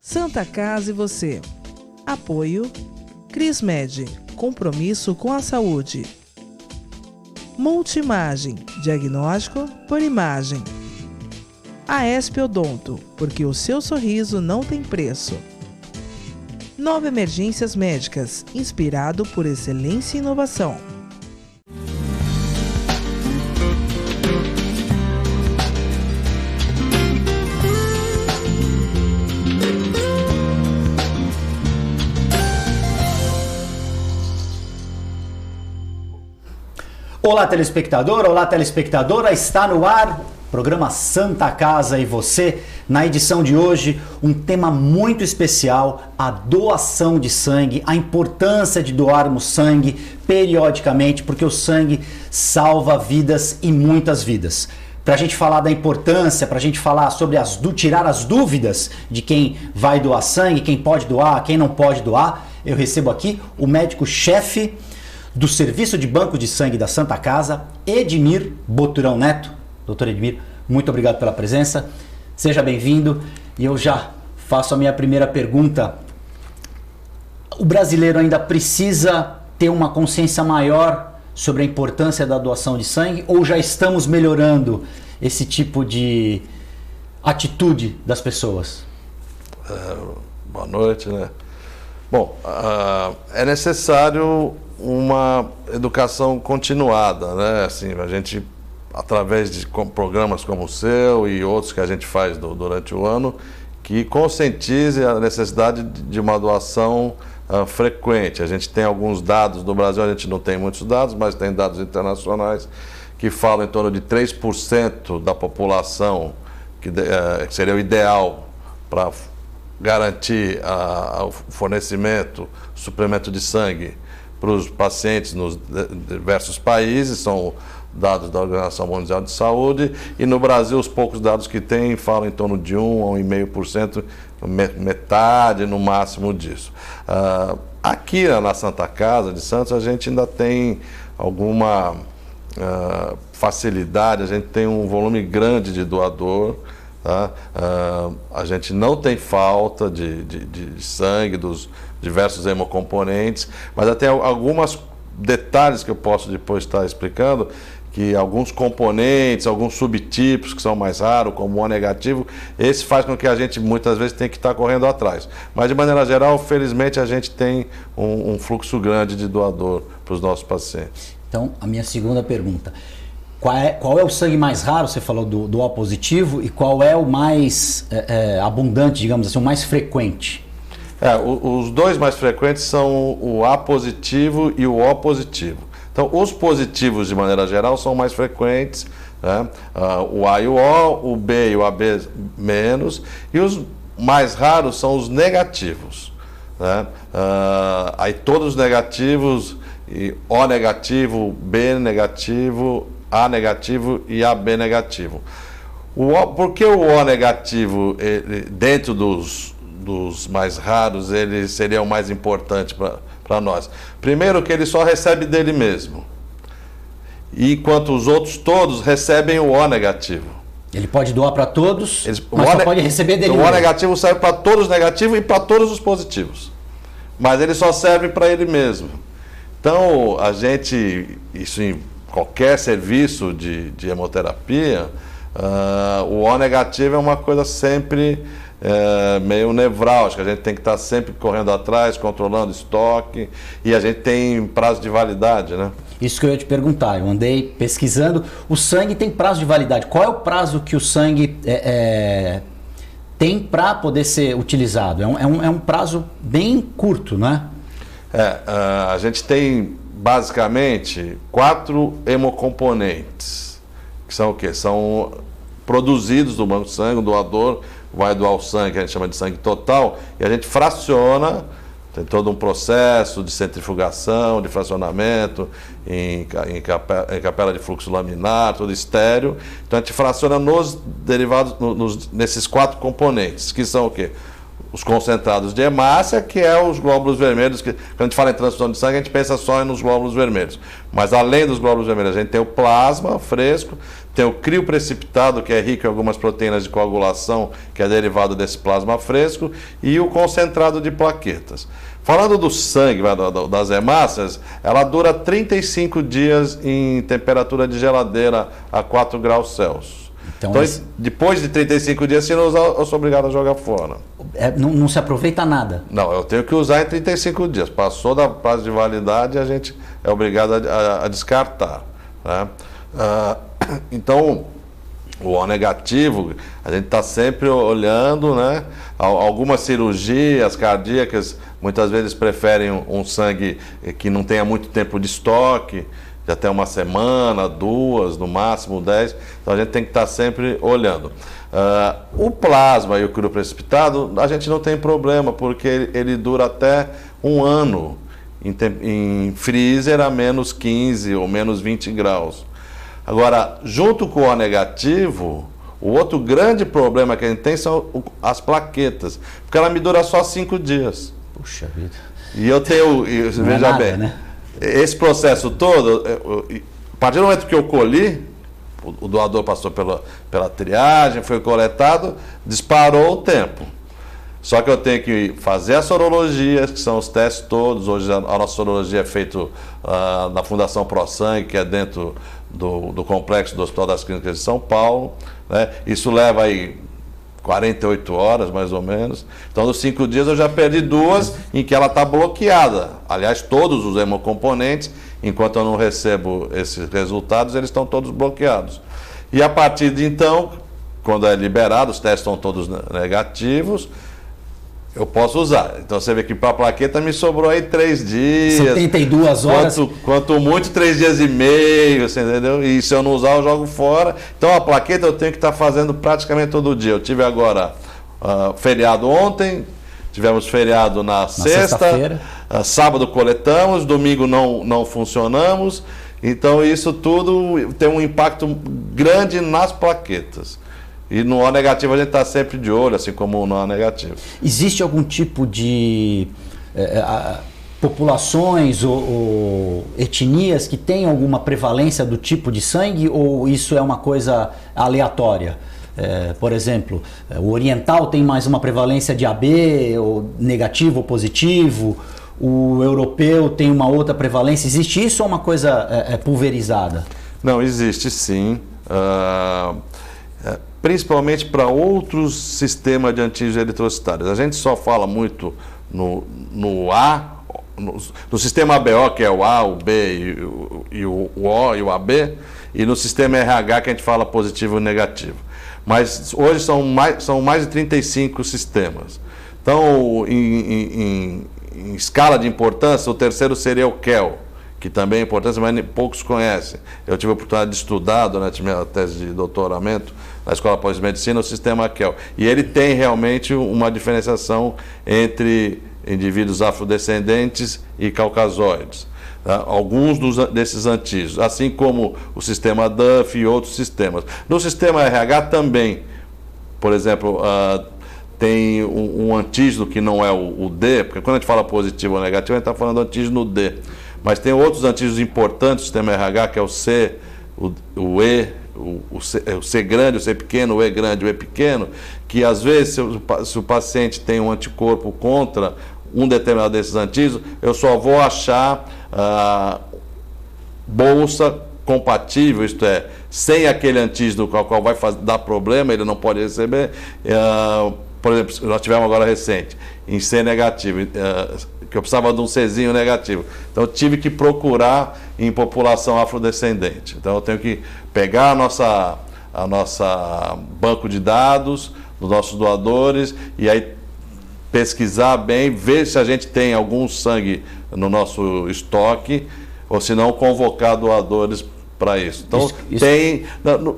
Santa Casa e você. Apoio Crismed, compromisso com a saúde. Multimagem, diagnóstico por imagem. Aesp Odonto, porque o seu sorriso não tem preço. Nova Emergências Médicas, inspirado por excelência e inovação. Olá, telespectador, olá, telespectadora, está no ar o programa Santa Casa e você. Na edição de hoje, um tema muito especial, a doação de sangue, a importância de doarmos sangue periodicamente, porque o sangue salva vidas e muitas vidas. Para a gente falar da importância, para a gente falar sobre tirar as dúvidas de quem vai doar sangue, quem pode doar, quem não pode doar, eu recebo aqui o médico-chefe do Serviço de Banco de Sangue da Santa Casa, Edmir Boturão Neto. Doutor Edmir, muito obrigado pela presença. Seja bem-vindo. E eu já faço a minha primeira pergunta. O brasileiro ainda precisa ter uma consciência maior sobre a importância da doação de sangue ou já estamos melhorando esse tipo de atitude das pessoas? Boa noite, né? Bom, é necessário uma educação continuada, né? Assim, a gente, através de programas como o seu e outros que a gente faz durante o ano, que conscientize a necessidade de uma doação frequente. A gente tem alguns dados no Brasil, a gente não tem muitos dados, mas tem dados internacionais que falam em torno de 3% da população, que seria o ideal para garantir o fornecimento, o suplemento de sangue para os pacientes nos diversos países, são dados da Organização Mundial de Saúde, e no Brasil os poucos dados que tem falam em torno de 1 a 1,5%, metade no máximo disso. Aqui na Santa Casa de Santos a gente ainda tem alguma facilidade, a gente tem um volume grande de doador. Tá? A gente não tem falta de sangue dos diversos hemocomponentes, mas até alguns detalhes que eu posso depois estar explicando, que alguns componentes, alguns subtipos que são mais raros, como o O negativo, esse faz com que a gente muitas vezes tenha que estar correndo atrás. Mas de maneira geral, felizmente a gente tem um fluxo grande de doador para os nossos pacientes. Então, a minha segunda pergunta. Qual é o sangue mais raro? Você falou do O positivo, e qual é o mais abundante, digamos assim, o mais frequente? Os dois mais frequentes são o A positivo e o O positivo. Então, os positivos, de maneira geral, são mais frequentes, né? O A e o O B e o AB menos, e os mais raros são os negativos, né? Aí todos os negativos, O negativo, B negativo, A negativo e AB negativo. Por que o O negativo, dentro dos mais raros, ele seria o mais importante para nós? Primeiro que ele só recebe dele mesmo, enquanto os outros todos recebem o O negativo. Ele pode doar para todos, mas só pode receber dele mesmo. O O negativo serve para todos os negativos e para todos os positivos, mas ele só serve para ele mesmo. Então, isso em qualquer serviço de hemoterapia, o O negativo é uma coisa sempre meio nevrálgica. A gente tem que estar sempre correndo atrás, controlando estoque, e a gente tem prazo de validade, né? Isso que eu ia te perguntar, eu andei pesquisando. O sangue tem prazo de validade. Qual é o prazo que o sangue tem para poder ser utilizado? É um prazo bem curto, não é? A gente tem basicamente 4 hemocomponentes, que são o quê? São produzidos do banco de sangue, o doador vai doar o sangue, que a gente chama de sangue total, e a gente fraciona, tem todo um processo de centrifugação, de fracionamento, em capela de fluxo laminar, tudo estéreo. Então a gente fraciona nos derivados, nesses 4 componentes, que são o quê? os concentrados de hemácia, que é os glóbulos vermelhos, que quando a gente fala em transfusão de sangue, a gente pensa só nos glóbulos vermelhos. Mas além dos glóbulos vermelhos, a gente tem o plasma fresco, tem o crioprecipitado, que é rico em algumas proteínas de coagulação, que é derivado desse plasma fresco, e o concentrado de plaquetas. Falando do sangue, das hemácias, ela dura 35 dias em temperatura de geladeira a 4 graus Celsius. Então, depois de 35 dias, se não usar, eu sou obrigado a jogar fora. Não se aproveita nada? Não, eu tenho que usar em 35 dias. Passou da prazo de validade, a gente é obrigado a descartar. Né? Então, o O negativo, a gente está sempre olhando, né? Algumas cirurgias cardíacas, muitas vezes preferem um sangue que não tenha muito tempo de estoque, de até uma semana, 2, no máximo 10. Então a gente tem que estar sempre olhando. O plasma e o crioprecipitado, a gente não tem problema, porque ele dura até 1 ano em freezer a menos 15 ou menos 20 graus. Agora, junto com o O negativo, o outro grande problema que a gente tem são as plaquetas, porque ela me dura só 5 dias. Puxa vida. E eu tenho, veja bem, né? Esse processo todo, a partir do momento que eu colhi, o doador passou pela triagem, foi coletado, disparou o tempo. Só que eu tenho que fazer as sorologias, que são os testes todos. Hoje a nossa sorologia é feita na Fundação ProSangue, que é dentro do complexo do Hospital das Clínicas de São Paulo. Né? Isso leva aí 48 horas, mais ou menos. Então, nos 5 dias eu já perdi 2 em que ela está bloqueada. Aliás, todos os hemocomponentes, enquanto eu não recebo esses resultados, eles estão todos bloqueados. E a partir de então, quando é liberado, os testes estão todos negativos, eu posso usar. Então você vê que para a plaqueta me sobrou aí 3 dias. 72 horas. Quanto muito 3 dias e meio, você entendeu? E se eu não usar, eu jogo fora. Então a plaqueta eu tenho que estar fazendo praticamente todo dia. Eu tive agora feriado ontem, tivemos feriado na sexta, sábado coletamos, domingo não funcionamos. Então isso tudo tem um impacto grande nas plaquetas. E no O negativo a gente está sempre de olho, assim como no O negativo. Existe algum tipo de populações ou etnias que têm alguma prevalência do tipo de sangue, ou isso é uma coisa aleatória? Por exemplo, o oriental tem mais uma prevalência de AB, ou negativo ou positivo, o europeu tem uma outra prevalência. Existe isso ou é uma coisa pulverizada? Não, existe sim. Principalmente para outros sistemas de antígenos eritrocitários. A gente só fala muito no A, no sistema ABO, que é o A, o B e o O e o AB, e no sistema RH, que a gente fala positivo e negativo. Mas hoje são mais de 35 sistemas. Então, em escala de importância, o terceiro seria o KEL, que também é importante, mas poucos conhecem. Eu tive a oportunidade de estudar durante minha tese de doutoramento na Escola Pós-Medicina o sistema KEL. E ele tem realmente uma diferenciação entre indivíduos afrodescendentes e caucasoides. Tá? Alguns desses antígenos, assim como o sistema Duff e outros sistemas. No sistema RH também, por exemplo, tem um antígeno que não é o D, porque quando a gente fala positivo ou negativo, a gente está falando do antígeno D. Mas tem outros antígenos importantes do sistema RH, que é o C, o E, o C grande, o C pequeno, o E grande, o E pequeno, que às vezes, se o paciente tem um anticorpo contra um determinado desses antígenos, eu só vou achar bolsa compatível, isto é, sem aquele antígeno com o qual vai dar problema, ele não pode receber. Por exemplo, nós tivemos agora recente, em C negativo, que eu precisava de um Czinho negativo. Então eu tive que procurar em população afrodescendente. Então eu tenho que pegar a nossa banco de dados dos nossos doadores e aí pesquisar bem, ver se a gente tem algum sangue no nosso estoque, ou se não, convocar doadores para isso. Então tem.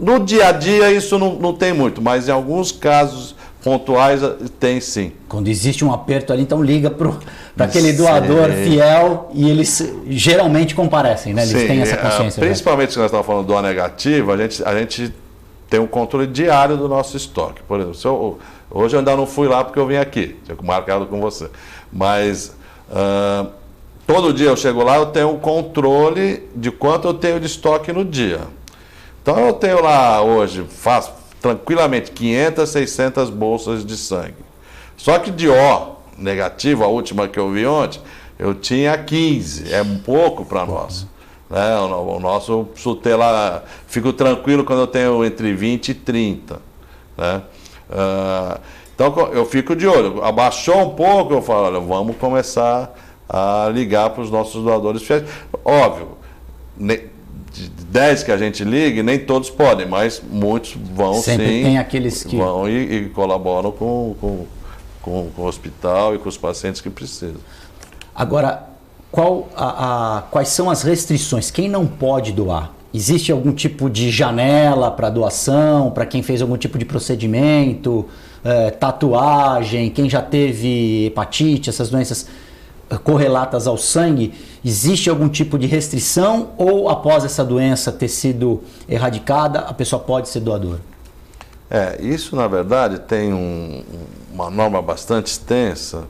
No dia a dia isso não tem muito, mas em alguns casos pontuais tem sim. Quando existe um aperto ali, então liga para aquele doador fiel e eles geralmente comparecem, né? Eles têm essa consciência. Principalmente se nós estamos falando do O negativo, a gente tem um controle diário do nosso estoque. Por exemplo, Hoje eu ainda não fui lá porque eu vim aqui, tinha marcado com você. Mas todo dia eu chego lá, eu tenho um controle de quanto eu tenho de estoque no dia. Então eu tenho lá hoje, faço tranquilamente 500, 600 bolsas de sangue. Só que de O negativo, a última que eu vi ontem, eu tinha 15, é pouco para nós. Né? O nosso, eu preciso ter lá, fico tranquilo quando eu tenho entre 20 e 30. Né? Então eu fico de olho. Abaixou um pouco, eu falo, olha, vamos começar a ligar para os nossos doadores fiéis. Óbvio, de 10 que a gente ligue, nem todos podem, mas muitos vão. Sempre sim. Tem aqueles que vão e colaboram com o hospital e com os pacientes que precisam. Agora, quais são as restrições? Quem não pode doar? Existe algum tipo de janela para doação, para quem fez algum tipo de procedimento, tatuagem, quem já teve hepatite, essas doenças correlatas ao sangue? Existe algum tipo de restrição ou após essa doença ter sido erradicada, a pessoa pode ser doadora? Isso na verdade tem uma norma bastante extensa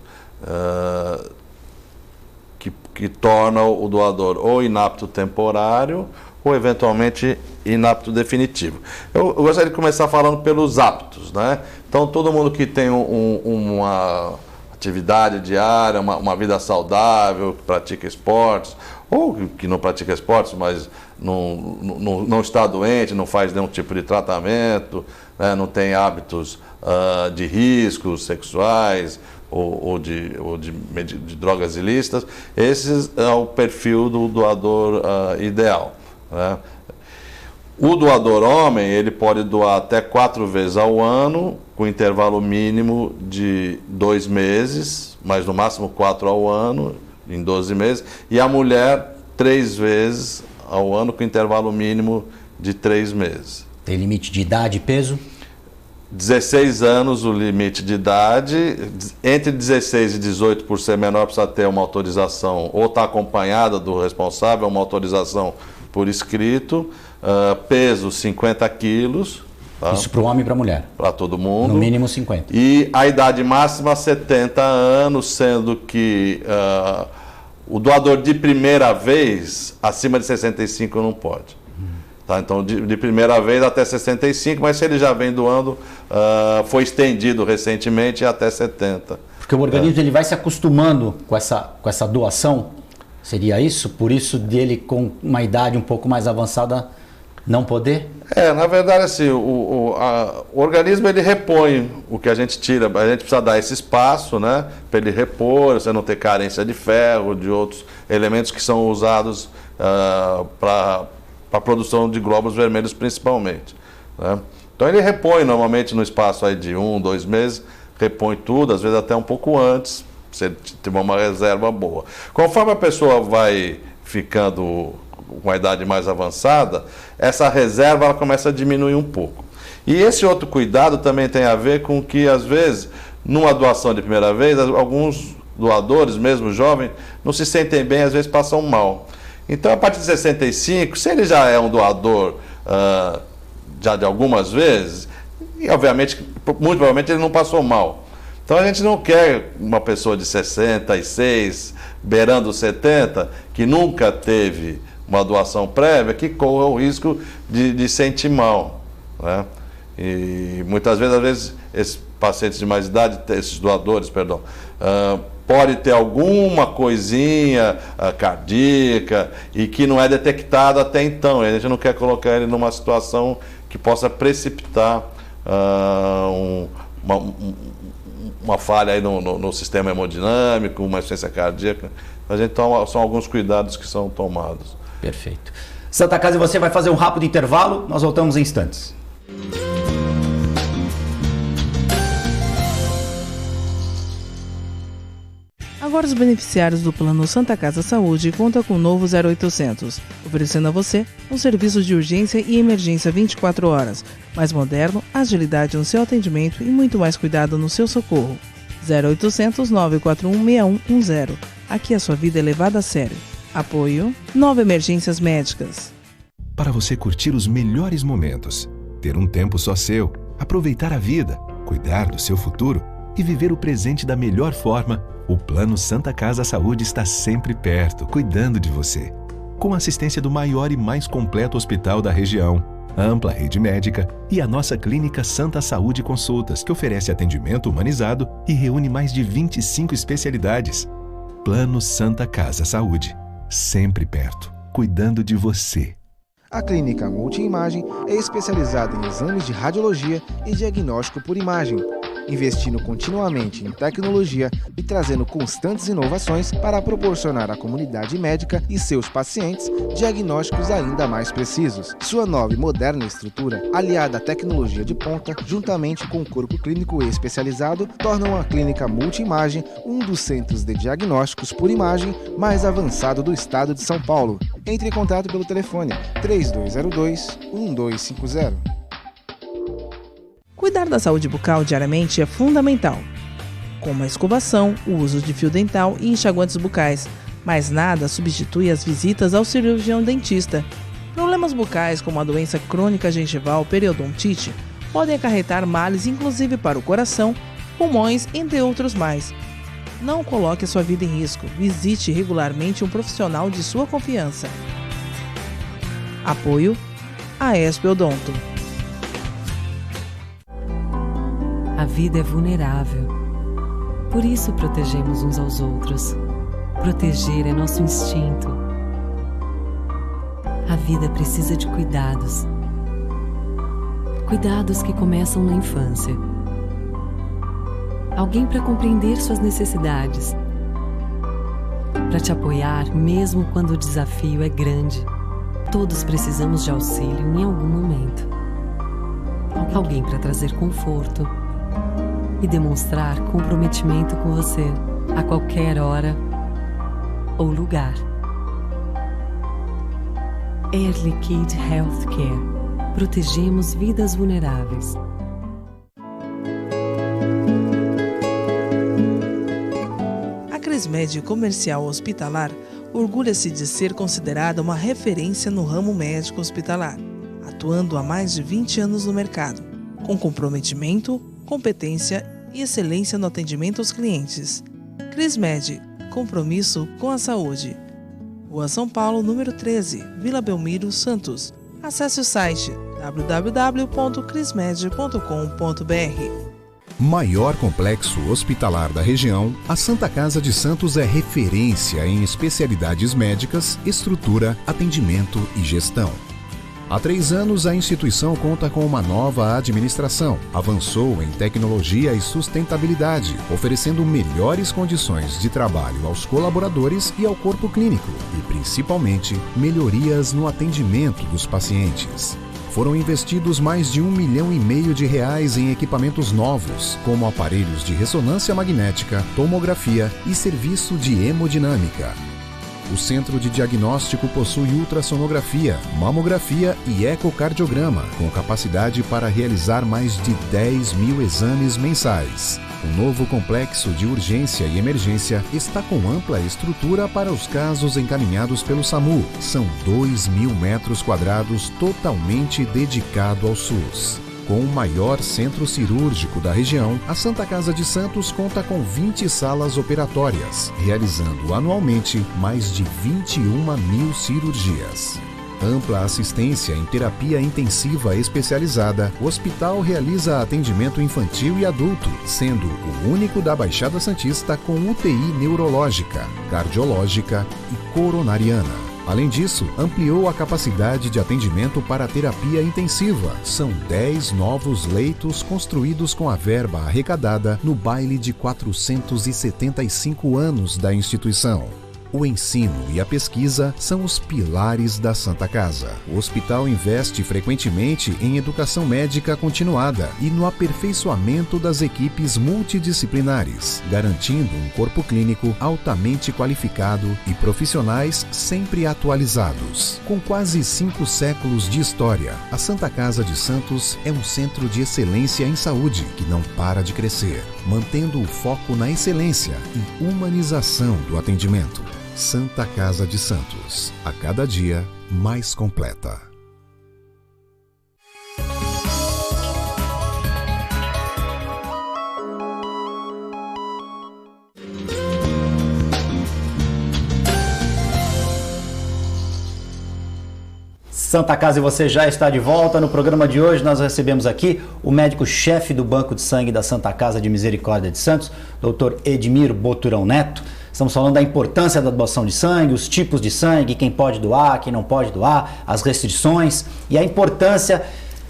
que torna o doador ou inapto temporário ou eventualmente inapto definitivo. Eu gostaria de começar falando pelos aptos, né? Então todo mundo que tem uma atividade diária, uma vida saudável, que pratica esportes, ou que não pratica esportes, mas não está doente, não faz nenhum tipo de tratamento, né, não tem hábitos de riscos sexuais ou de drogas ilícitas, esse é o perfil do doador ideal. Né? O doador homem, ele pode doar até 4 vezes ao ano, com intervalo mínimo de 2 meses, mas no máximo 4 ao ano, em 12 meses, e a mulher 3 vezes ao ano, com intervalo mínimo de 3 meses. Tem limite de idade e peso? 16 anos o limite de idade, entre 16 e 18, por ser menor, precisa ter uma autorização, ou está acompanhada do responsável, uma autorização por escrito, peso 50 quilos. Tá? Isso para o homem e para a mulher? Para todo mundo. No mínimo 50. E a idade máxima 70 anos, sendo que o doador de primeira vez, acima de 65 não pode. Tá? Então, de primeira vez até 65, mas se ele já vem doando, foi estendido recentemente até 70. Porque o organismo ele vai se acostumando com essa doação? Seria isso? Por isso dele com uma idade um pouco mais avançada não poder? Na verdade, assim, o organismo ele repõe o que a gente tira. A gente precisa dar esse espaço, né, para ele repor, você não ter carência de ferro, de outros elementos que são usados para a produção de glóbulos vermelhos principalmente. Né? Então ele repõe normalmente no espaço aí de 1, 2 meses, repõe tudo, às vezes até um pouco antes, se ele tiver uma reserva boa. Conforme a pessoa vai ficando com a idade mais avançada, essa reserva ela começa a diminuir um pouco. E esse outro cuidado também tem a ver com que, às vezes, numa doação de primeira vez, alguns doadores, mesmo jovens, não se sentem bem, às vezes passam mal. Então, a partir de 65, se ele já é um doador já de algumas vezes, e obviamente, muito provavelmente ele não passou mal. Então a gente não quer uma pessoa de 66, beirando 70, que nunca teve uma doação prévia, que corra o risco de sentir mal. Né? E muitas vezes, esses pacientes de mais idade, esses doadores, perdão, pode ter alguma coisinha cardíaca e que não é detectada até então. E a gente não quer colocar ele numa situação que possa precipitar uma falha aí no sistema hemodinâmico, uma insuficiência cardíaca. A gente são alguns cuidados que são tomados. Perfeito. Santa Casa, você vai fazer um rápido intervalo, nós voltamos em instantes. Agora os beneficiários do Plano Santa Casa Saúde contam com o novo 0800, oferecendo a você um serviço de urgência e emergência 24 horas, mais moderno, agilidade no seu atendimento e muito mais cuidado no seu socorro. 0800 941 6110. Aqui a sua vida é levada a sério. Apoio 9 Emergências Médicas. Para você curtir os melhores momentos, ter um tempo só seu, aproveitar a vida, cuidar do seu futuro e viver o presente da melhor forma, o Plano Santa Casa Saúde está sempre perto, cuidando de você. Com a assistência do maior e mais completo hospital da região, a ampla rede médica e a nossa clínica Santa Saúde Consultas, que oferece atendimento humanizado e reúne mais de 25 especialidades. Plano Santa Casa Saúde, sempre perto, cuidando de você. A Clínica Multiimagem é especializada em exames de radiologia e diagnóstico por imagem, investindo continuamente em tecnologia e trazendo constantes inovações para proporcionar à comunidade médica e seus pacientes diagnósticos ainda mais precisos. Sua nova e moderna estrutura, aliada à tecnologia de ponta, juntamente com o corpo clínico especializado, tornam a Clínica Multiimagem um dos centros de diagnósticos por imagem mais avançado do estado de São Paulo. Entre em contato pelo telefone 3202-1250. Cuidar da saúde bucal diariamente é fundamental, como a escovação, o uso de fio dental e enxaguantes bucais, mas nada substitui as visitas ao cirurgião dentista. Problemas bucais como a doença crônica gengival periodontite podem acarretar males inclusive para o coração, pulmões, entre outros mais. Não coloque a sua vida em risco, visite regularmente um profissional de sua confiança. Apoio AESP Odonto. A vida é vulnerável. Por isso protegemos uns aos outros. Proteger é nosso instinto. A vida precisa de cuidados. Cuidados que começam na infância. Alguém para compreender suas necessidades. Para te apoiar mesmo quando o desafio é grande. Todos precisamos de auxílio em algum momento. Alguém para trazer conforto e demonstrar comprometimento com você a qualquer hora ou lugar. Air Liquide Healthcare. Protegemos vidas vulneráveis. A Crismed Comercial Hospitalar orgulha-se de ser considerada uma referência no ramo médico hospitalar, atuando há mais de 20 anos no mercado, com comprometimento, competência e excelência no atendimento aos clientes. Crismed, compromisso com a saúde. Rua São Paulo, número 13, Vila Belmiro, Santos. Acesse o site www.crismed.com.br. Maior complexo hospitalar da região, a Santa Casa de Santos é referência em especialidades médicas, estrutura, atendimento e gestão. Há 3 anos, a instituição conta com uma nova administração. Avançou em tecnologia e sustentabilidade, oferecendo melhores condições de trabalho aos colaboradores e ao corpo clínico, e principalmente melhorias no atendimento dos pacientes. Foram investidos mais de R$1,5 milhão em equipamentos novos, como aparelhos de ressonância magnética, tomografia e serviço de hemodinâmica. O centro de diagnóstico possui ultrassonografia, mamografia e ecocardiograma, com capacidade para realizar mais de 10 mil exames mensais. O novo complexo de urgência e emergência está com ampla estrutura para os casos encaminhados pelo SAMU. São 2.000 metros quadrados totalmente dedicado ao SUS. Com o maior centro cirúrgico da região, a Santa Casa de Santos conta com 20 salas operatórias, realizando anualmente mais de 21 mil cirurgias. Ampla assistência em terapia intensiva especializada, o hospital realiza atendimento infantil e adulto, sendo o único da Baixada Santista com UTI neurológica, cardiológica e coronariana. Além disso, ampliou a capacidade de atendimento para a terapia intensiva. São 10 novos leitos construídos com a verba arrecadada no baile de 475 anos da instituição. O ensino e a pesquisa são os pilares da Santa Casa. O hospital investe frequentemente em educação médica continuada e no aperfeiçoamento das equipes multidisciplinares, garantindo um corpo clínico altamente qualificado e profissionais sempre atualizados. Com quase 5 séculos de história, a Santa Casa de Santos é um centro de excelência em saúde que não para de crescer, mantendo o foco na excelência e humanização do atendimento. Santa Casa de Santos, a cada dia mais completa. Santa Casa e você já está de volta. No programa de hoje nós recebemos aqui o médico-chefe do Banco de Sangue da Santa Casa de Misericórdia de Santos, Dr. Edmir Boturão Neto. Estamos falando da importância da doação de sangue, os tipos de sangue, quem pode doar, quem não pode doar, as restrições e a importância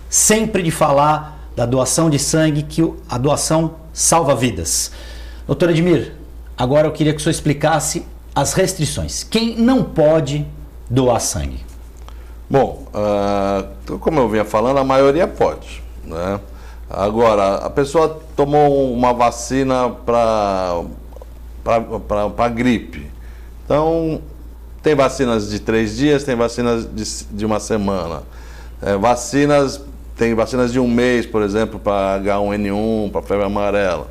sempre de falar da doação de sangue, que a doação salva vidas. Doutor Edmir, agora eu queria que o senhor explicasse as restrições. Quem não pode doar sangue? Bom, como eu vinha falando, a maioria pode, né? Agora, a pessoa tomou uma vacina para gripe. Então, tem vacinas de 3 dias, tem vacinas de uma semana. Tem vacinas de 1 mês, por exemplo, para H1N1, para febre amarela.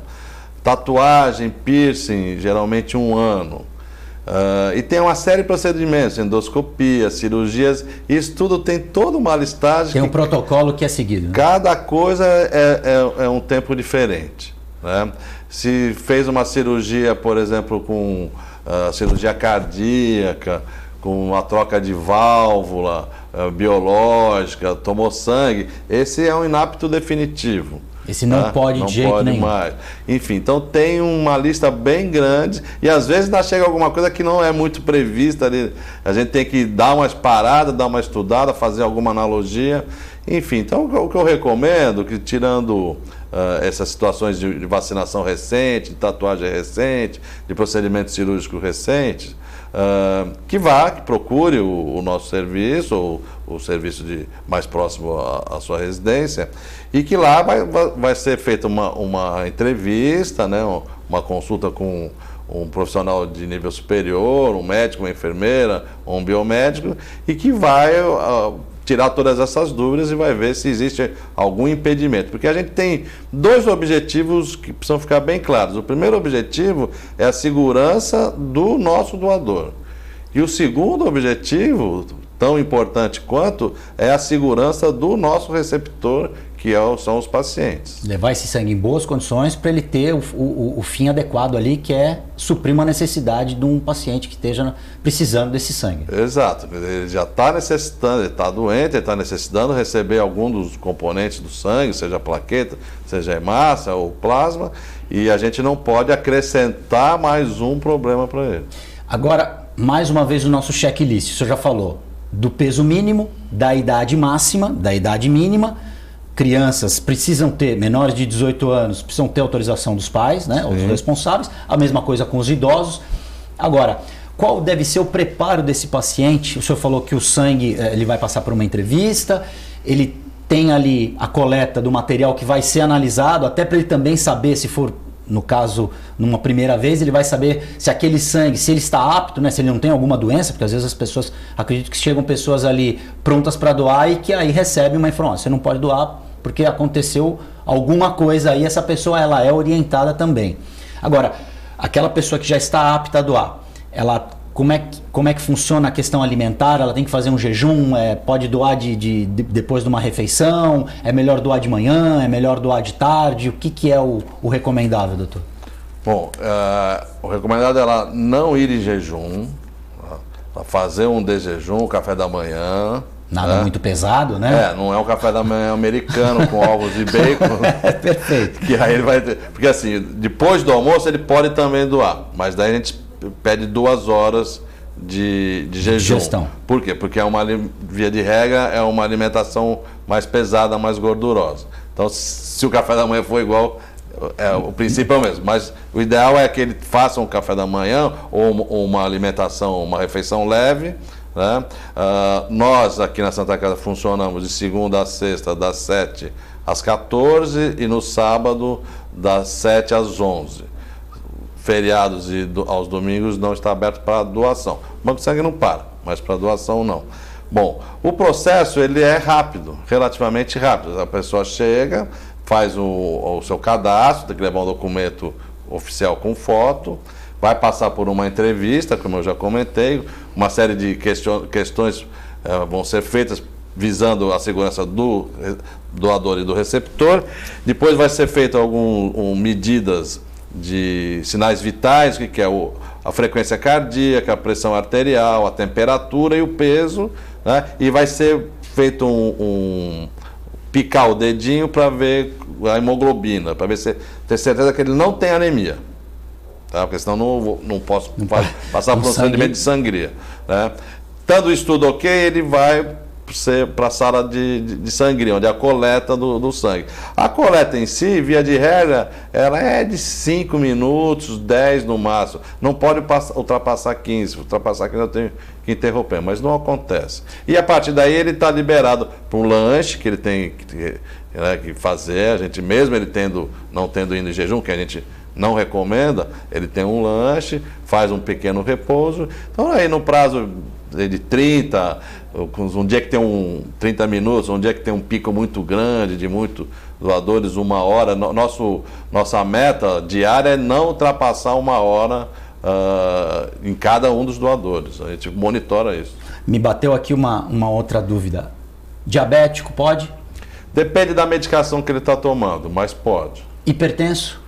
Tatuagem, piercing, geralmente 1 ano. E tem uma série de procedimentos, endoscopia, cirurgias, isso tudo tem toda uma listagem. Tem um protocolo que é seguido, né? Cada coisa é um tempo diferente, né? Se fez uma cirurgia, por exemplo, com cirurgia cardíaca, com a troca de válvula biológica, tomou sangue, esse é um inapto definitivo. Esse não pode de jeito nenhum. Mais. Enfim, então tem uma lista bem grande e às vezes ainda chega alguma coisa que não é muito prevista ali. A gente tem que dar umas paradas, dar uma estudada, fazer alguma analogia. Enfim, então o que eu recomendo, que tirando essas situações de vacinação recente, de tatuagem recente, de procedimento cirúrgico recente, que procure o nosso serviço, ou o serviço mais próximo à sua residência, e que lá vai ser feita uma entrevista, né, uma consulta com um profissional de nível superior, um médico, uma enfermeira, um biomédico, e que vai tirar todas essas dúvidas e vai ver se existe algum impedimento. Porque a gente tem 2 objetivos que precisam ficar bem claros. O primeiro objetivo é a segurança do nosso doador. E o segundo objetivo, tão importante quanto, é a segurança do nosso receptor, que são os pacientes. Levar esse sangue em boas condições para ele ter o fim adequado ali, que é suprir uma necessidade de um paciente que esteja precisando desse sangue. Exato, ele já está necessitando, ele está doente, ele está necessitando receber algum dos componentes do sangue, seja plaqueta, seja hemácia ou plasma, e a gente não pode acrescentar mais um problema para ele. Agora, mais uma vez o nosso checklist, o senhor já falou do peso mínimo, da idade máxima, da idade mínima. Crianças precisam ter, menores de 18 anos, precisam ter autorização dos pais, né, ou dos responsáveis. A mesma coisa com os idosos. Agora, qual deve ser o preparo desse paciente? O senhor falou que o sangue ele vai passar por uma entrevista, ele tem ali a coleta do material que vai ser analisado, até para ele também saber, se for, no caso, numa primeira vez, ele vai saber se aquele sangue, se ele está apto, né, se ele não tem alguma doença, porque às vezes as pessoas, acredito que chegam pessoas ali prontas para doar e que aí recebem uma informação, você não pode doar porque aconteceu alguma coisa aí, essa pessoa ela é orientada também. Agora, aquela pessoa que já está apta a doar, ela, como é que funciona a questão alimentar? Ela tem que fazer um jejum? Pode doar depois de uma refeição? É melhor doar de manhã? É melhor doar de tarde? O que é o recomendável, doutor? Bom, o recomendado é ela não ir em jejum, fazer um desjejum, o café da manhã. Nada muito pesado, né? Não é um café da manhã americano com ovos e bacon. Perfeito. Que aí ele vai ter, porque assim, depois do almoço ele pode também doar, mas daí a gente pede 2 horas de jejum. Digestão. Por quê? Porque via de regra, é uma alimentação mais pesada, mais gordurosa. Então, se o café da manhã for igual, o princípio é o mesmo. Mas o ideal é que ele faça um café da manhã ou uma alimentação, uma refeição leve, né? Nós aqui na Santa Casa funcionamos de segunda a sexta, das 7 às 14 e no sábado, das 7 às 11. Feriados e aos domingos não está aberto para doação. O Banco de Sangue não para, mas para doação não. Bom, o processo ele é rápido, relativamente rápido. A pessoa chega, faz o seu cadastro, tem que levar um documento oficial com foto, vai passar por uma entrevista, como eu já comentei, uma série de questões vão ser feitas visando a segurança do doador e do receptor. Depois vai ser feita medidas de sinais vitais, que é a frequência cardíaca, a pressão arterial, a temperatura e o peso, né? E vai ser feito picar o dedinho para ver a hemoglobina, para ver se ter certeza que ele não tem anemia. Tá? Porque senão não posso passar por um procedimento de sangria. Né? Estando o estudo ok, ele vai para a sala de sangria, onde é a coleta do sangue. A coleta em si, via de regra, ela é de 5 minutos, 10 no máximo. Não pode ultrapassar 15. Se ultrapassar 15, eu tenho que interromper, mas não acontece. E a partir daí ele está liberado para um lanche que ele tem que fazer. A gente, mesmo ele não tendo ido em jejum, que a gente não recomenda, ele tem um lanche, faz um pequeno repouso. Então aí no prazo de 30, um dia que tem 30 minutos, um dia que tem um pico muito grande, de muitos doadores, 1 hora, nossa meta diária é não ultrapassar 1 hora em cada um dos doadores. A gente monitora isso. Me bateu aqui uma outra dúvida. Diabético pode? Depende da medicação que ele está tomando, mas pode. Hipertenso?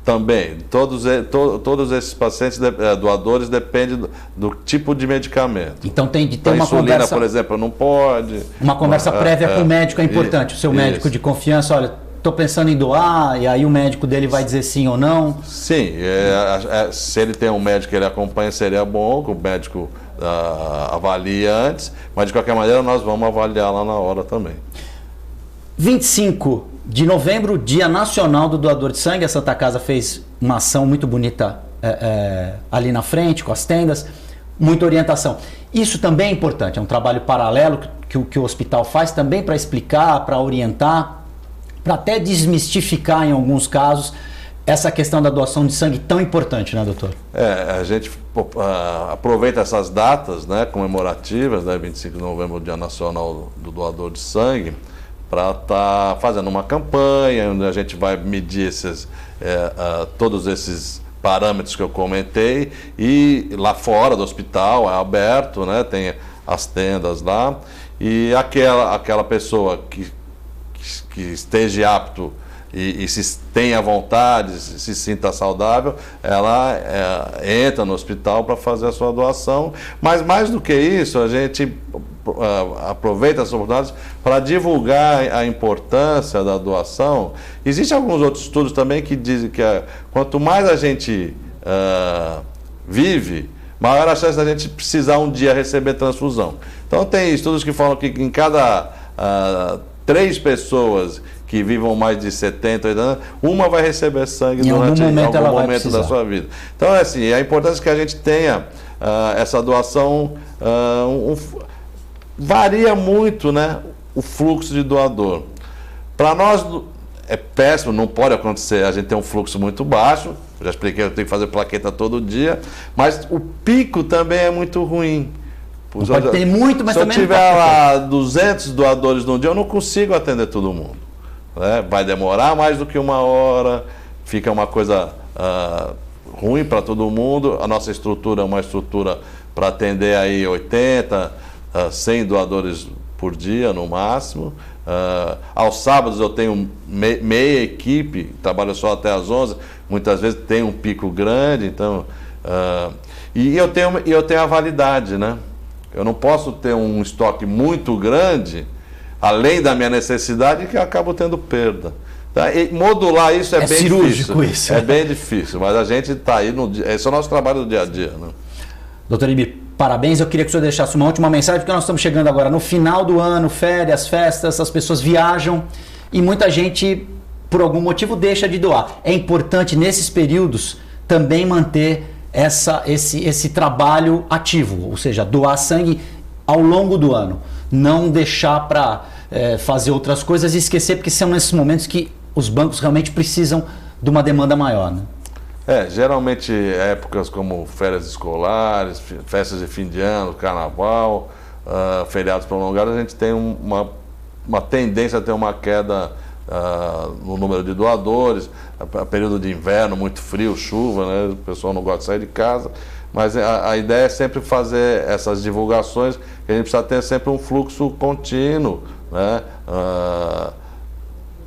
Também. Todos esses pacientes doadores dependem do tipo de medicamento. Então tem de ter uma insulina, conversa, por exemplo, não pode. Uma conversa prévia com o médico é importante. O seu médico de confiança, olha, estou pensando em doar, e aí o médico dele vai dizer sim ou não? Sim. Se ele tem um médico que ele acompanha, seria bom que o médico avalie antes, mas de qualquer maneira nós vamos avaliar lá na hora também. 25 de novembro, Dia Nacional do Doador de Sangue. A Santa Casa fez uma ação muito bonita ali na frente, com as tendas, muita orientação. Isso também é importante, é um trabalho paralelo que o hospital faz também para explicar, para orientar, para até desmistificar em alguns casos essa questão da doação de sangue tão importante, né, doutor? A gente aproveita essas datas, né, comemorativas, né, 25 de novembro, Dia Nacional do Doador de Sangue, para estar fazendo uma campanha onde a gente vai medir todos esses parâmetros que eu comentei, e lá fora do hospital é aberto, né, tem as tendas lá, e aquela pessoa que esteja apto e se tenha vontade, se sinta saudável, ela entra no hospital para fazer a sua doação. Mas mais do que isso, a gente aproveita as oportunidades para divulgar a importância da doação. Existem alguns outros estudos também que dizem que quanto mais a gente vive, maior a chance da gente precisar um dia receber transfusão. Então tem estudos que falam que em cada 3 pessoas que vivam mais de 70, 80 anos, uma vai receber sangue durante algum momento da sua vida. Então é assim, a importância que a gente tenha essa doação varia muito, né, o fluxo de doador. Para nós é péssimo, não pode acontecer, a gente tem um fluxo muito baixo, já expliquei, eu tenho que fazer plaqueta todo dia, mas o pico também é muito ruim. Pode ter muito, mas também se eu tiver lá 200 doadores no dia, eu não consigo atender todo mundo. Né? Vai demorar mais do que 1 hora, fica uma coisa ruim para todo mundo. A nossa estrutura é uma estrutura para atender aí 80, 100 doadores por dia no máximo. Aos sábados eu tenho meia equipe, trabalho só até às 11, muitas vezes tem um pico grande, então, e eu tenho a validade, né? Eu não posso ter um estoque muito grande, além da minha necessidade, que eu acabo tendo perda. Tá? E modular isso é bem cirúrgico difícil. isso. É bem difícil, mas a gente está aí, esse é o nosso trabalho do dia a dia. Né? Doutor Ibi, parabéns. Eu queria que o senhor deixasse uma última mensagem, porque nós estamos chegando agora no final do ano, férias, festas, as pessoas viajam e muita gente, por algum motivo, deixa de doar. É importante, nesses períodos, também manter esse trabalho ativo, ou seja, doar sangue ao longo do ano. Não deixar para fazer outras coisas e esquecer, porque são nesses momentos que os bancos realmente precisam de uma demanda maior, né? Geralmente épocas como férias escolares, festas de fim de ano, carnaval, feriados prolongados, a gente tem uma tendência a ter uma queda no número de doadores, período de inverno, muito frio, chuva, né? O pessoal não gosta de sair de casa, mas a ideia é sempre fazer essas divulgações, que a gente precisa ter sempre um fluxo contínuo, né?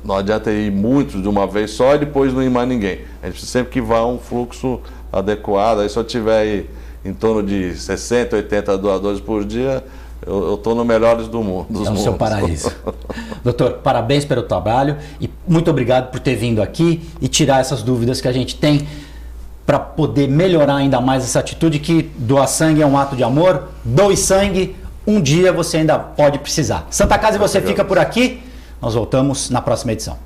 Não adianta ir muitos de uma vez só e depois não ir mais ninguém. A gente precisa sempre que vá um fluxo adequado. Aí se eu tiver aí em torno de 60, 80 doadores por dia, eu estou no melhores dos mundos. É o seu paraíso. Doutor, parabéns pelo trabalho e muito obrigado por ter vindo aqui e tirar essas dúvidas que a gente tem para poder melhorar ainda mais essa atitude que doar sangue é um ato de amor. Doe sangue, um dia você ainda pode precisar. Santa Casa e você fica por aqui. Nós voltamos na próxima edição.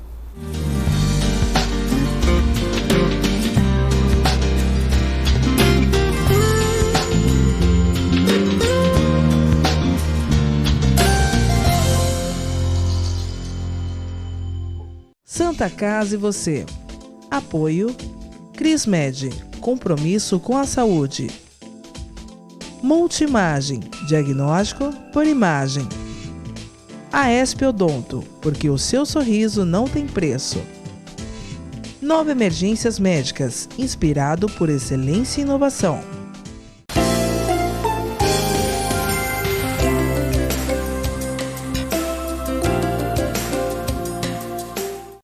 Santa Casa e você. Apoio Crismed, compromisso com a saúde. Multimagem, diagnóstico por imagem. AESP Odonto, porque o seu sorriso não tem preço. 9 Emergências Médicas, inspirado por excelência e inovação.